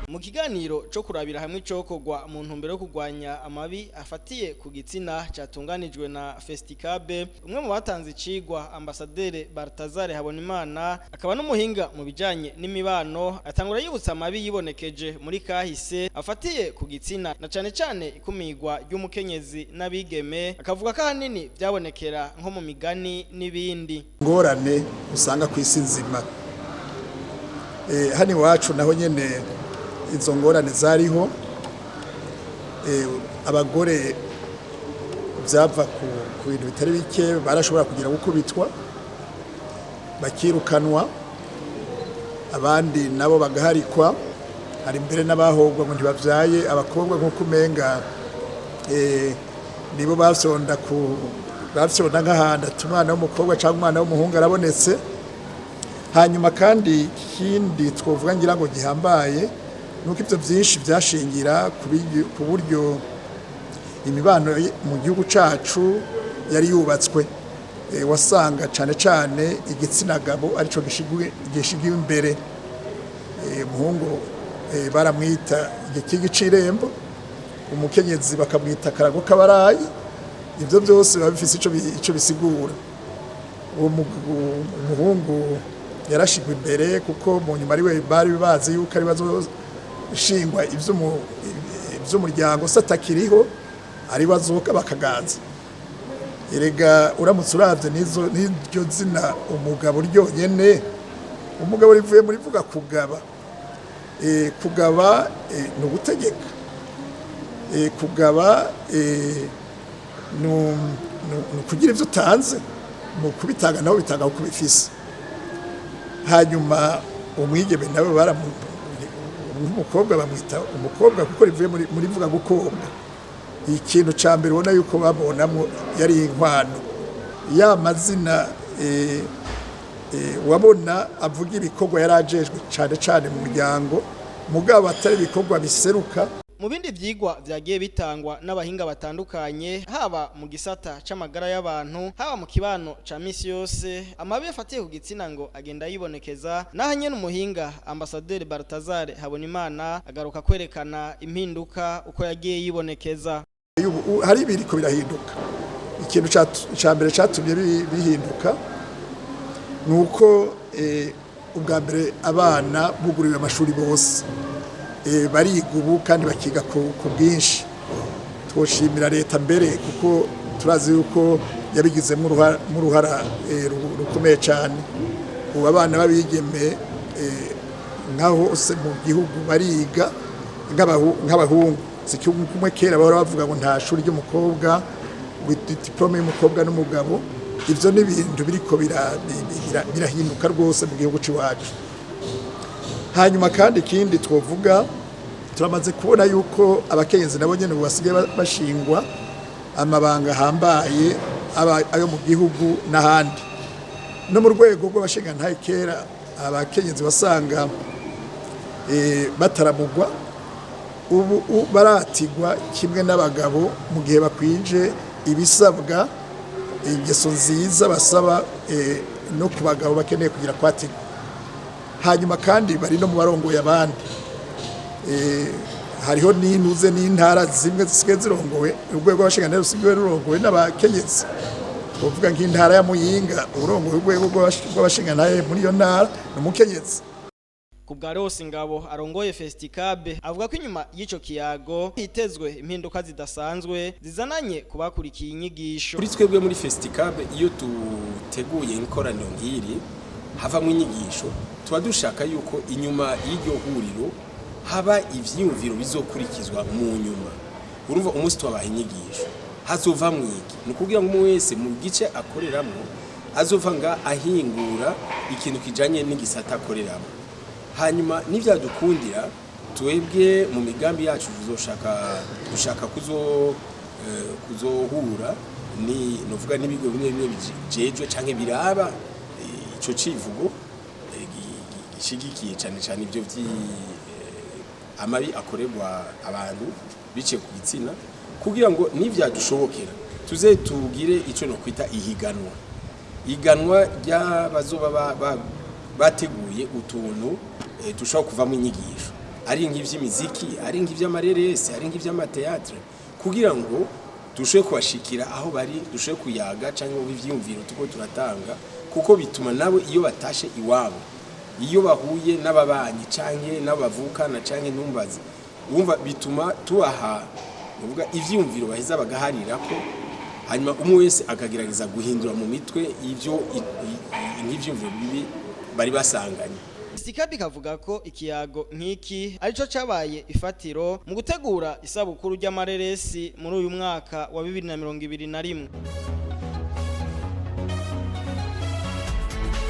Mu kiganiro cyo kurabira hamwe icokogwa mu ntumbero yo kurwanya amabi afatiye ku gitsina cyatunganijwe na Festicabe, umwe mu batanze icigwa Ambasaderi Balthazar Habonimana akaba n'umuhinga mu bijanye n'imibano, atangura yibutsa amabi yibonekeje muri kahise afatiye ku gitsina na cane cane ikumigwa ry'umukenyezi n'abigeme, akavuga ko ahanini byabonekera nko mu migani n'ibindi ngorane usanga ku isi nzima. Hani wacu naho nyene izo ngorane zariho, abagore byava ku bintu bitari bike barashobora kugira gukubitwa bakirukanwa, abandi nabo bagaharikwa, hari mbere n'abahogwa ngo ntibavyaye abakobwa nko kumenga nibo bafyonda nk'ahanda umwana w'umukobwa cyangwa umwana w'umuhungu arabonetse. Hanyuma kandi ikindi twovuga ngira ngo gihambaye nuko ivyo byinshi byashingira ku buryo imibano mu gihugu cacu yari yubatswe. Wasanga cane cane igitsina gabo arico gishigiwe imbere. Umuhungu baramwita igikigi c'irembo, umukenyezi bakamwita karago kabarayi. Ivyo byose biba bifise ico bisigura. Uwo umuhungu yarashigwa imbere kuko mu nyuma ariwe bari bazi yuko ari bazoshingwa ivy'umuryango satakiriho ari bazoka bakaganza. Erega uramutse uravye n'iryo zina umugabo ryonyene, umugabo rivuye muri vuga kugaba. Kugaba ni ugutegeka. Kugaba ni ukugira ivyo utanze, mu kubitanga naho bitanga uko bifise. Hanyuma umwigeme nawe umukobwa bamwita umukobwa kuko rivuye muri vuga gukobwa. Ikintu ca mbere ubona yuko babonamo yari inkwano. Ya mazina wabona avuga ibikorwa yarajejwe cane cane mu muryango, mugabo atari ibikorwa biseruka. Mu bindi vyigwa vyagiye bitangwa n'abahinga batandukanye, haba mu gisata c'amagara y'abantu, haba mu kibano ca misi yose, amabi afatiye ku gitsina ngo agenda yibonekeza. Nahanye n'umuhinga Ambasaderi Balthazar Habonimana agaruka kwerekana impinduka uko yagiye yibonekeza. Hari ibiriko birahinduka. Ikintu ca mbere catumye bihinduka nuko ubwa mbere abana buguriwe amashuri bose. Bariga ubu kandi bakiga ku bwinshi. Twoshimira leta mbere kuko turazi yuko yabigizemo uruhara rukomeye cyane. Ubu abana babigeme nkaho hose mu gihugu bariga nk'abahungu. Si kumwe kera bahora bavuga ngo nta shuri ry'umukobwa, diplome y'umukobwa n'umugabo. Ivyo ni ibintu biriko birahinduka rwose mu gihugu c'iwacu. Hanyuma kandi ikindi twovuga, turamaze kubona yuko abakenyezi nabo nyene basigaye bashingwa amabanga hambaye ayo mu gihugu n'ahandi. No mu rwego rw'abashinga ntaye kera abakenyezi basanga bataramugwa, ubu baratigwa kimwe n'abagabo mu gihe bakwije ibisabwa, ingeso nziza basaba no ku bagabo bakeneye kugira kwatigwa. Hanyuma kandi bari no mu barongoye abandi. Hariho n'intuze n'intara zimwe zisigaye zirongowe, urwego rw'abashingantahe rusigaye rurongowe n'abakenyezi. Uvuga nk'intara ya Muyinga, urongoye urwego rw'abashingantahe muri iyo ntara ni umukenyezi. Kubwa Rose Ngabo arongoye Festicabe avuga ko inyuma y'ico kiyago hitezwe impinduka zidasanzwe zizananye kubakurikiye inyigisho. Kuri twebwe muri Festicabe iyo tuteguye ikoraniro ngiri havamwe inyigisho, tuba dushaka yuko inyuma y'iryo huriro haba ivyiyumviro bizokurikizwa mu nyuma. Urumva umunsi twabaha inyigisho hazova mwiki, ni kugira ngo wese mu gice akoreramo azova nga ahingura ikintu kijanye n'igisata akoreramo. Hanyuma nivyadukundira twebwe mu migambi yacu dushaka kuzohura ni novuga n'ibigo bimwe bijejwe canke biraba ico civugo gishigikiye cyane cyane ibyo amabi akorerwa abantu biciye ku gitsina, kugira ngo nivyadushobokera tuze tugire ico no kwita ihiganwa ry'abazoba bateguye utuntu dushobora kuvamo inyigisho. ari nk'ivy'imiziki ari nk'ivy'amareresi ari nk'ivy'amateatre kugira ngo dushobore kubashikira aho bari dushobore kuyaga cyangwa ivyiyumviro tuko turatanga kuko bituma nabo iyo batashe iwabo iyo bahuye n'ababanyi canke n'abavukana canke ntumbazi wumva bituma tubaha uvuga ivyiyumviro baheza bagaharira ko hanyuma umwe wese akagerageza guhindura mu mitwe ivyo nk'ivyiyumviro bibi bari basanganye. Festicab kavuga ko ikiyago nk'iki arico cabaye ifatiro mu gutegura isabukuru ry'amareresi muri uyu mwaka wa 2021.